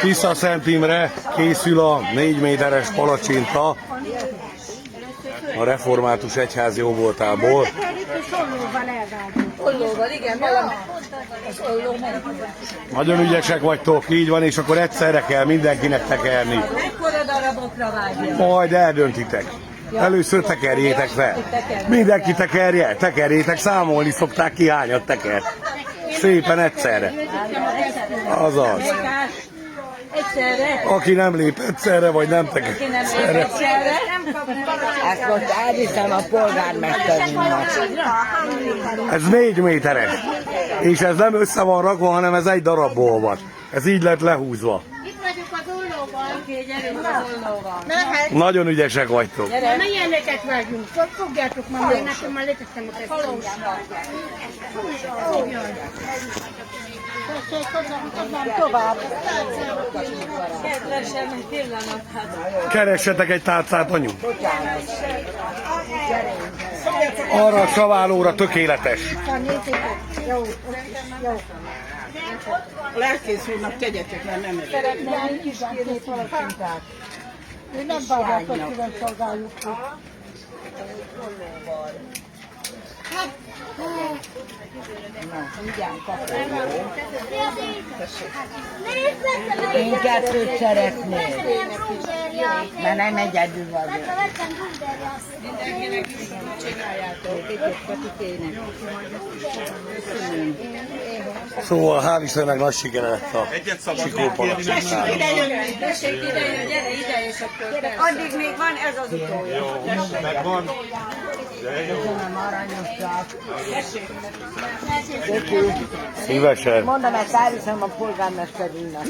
Tisza Szent Imre készül a 4 méteres palacsinta a református egyházi jóvoltából. Ollóval, igen, valami. Az olló Nagyon ügyesek vagytok, így van, és akkor egyszerre kell mindenkinek tekerni. mekkora darabokra vágja? Majd eldöntitek. Először tekerjétek fel. Mindenki tekerjétek, számolni szokták ki, hányat teker. Szépen egyszerre. Azaz. Egyszerre. Aki nem lép egyszerre, vagy nem teker egyszerre. Ezt most elviszem a polgármesterünknek. Ez 4 méteres. És ez nem össze van rakva, hanem ez egy darabból van. Ez így lett lehúzva. Itt vagyunk az ollóban. Oké, gyerünk az ollóval. Nagyon ügyesek vagytok. Na ilyeneket vágjunk. Fogjátok már meg, nekem már letettem a tesztőt. Tovább. Kedvesen, egy pillanat, hát. Keressetek egy tálcát, anyu. Arra a saválóra tökéletes. A lelkész úrnak tegyetek, mert nem elég. Szeretnénk is két palacsintát. Ő nem várják, hogy külön szolgáljuk. Én kettőt szeretnék, mert nem egyedül vagyok. Mindenkinek csináljátok, Szóval hál' Istennek nagy sikere lett a Sikópalacsintán. Ide jön, tessék, ide jön, gyere ide, és akkor addig még van, ez az utolsó. Megvan. Köszönöm, aranyosak. Szívesen. Mondom, ezt elviszem a polgármesterünknek.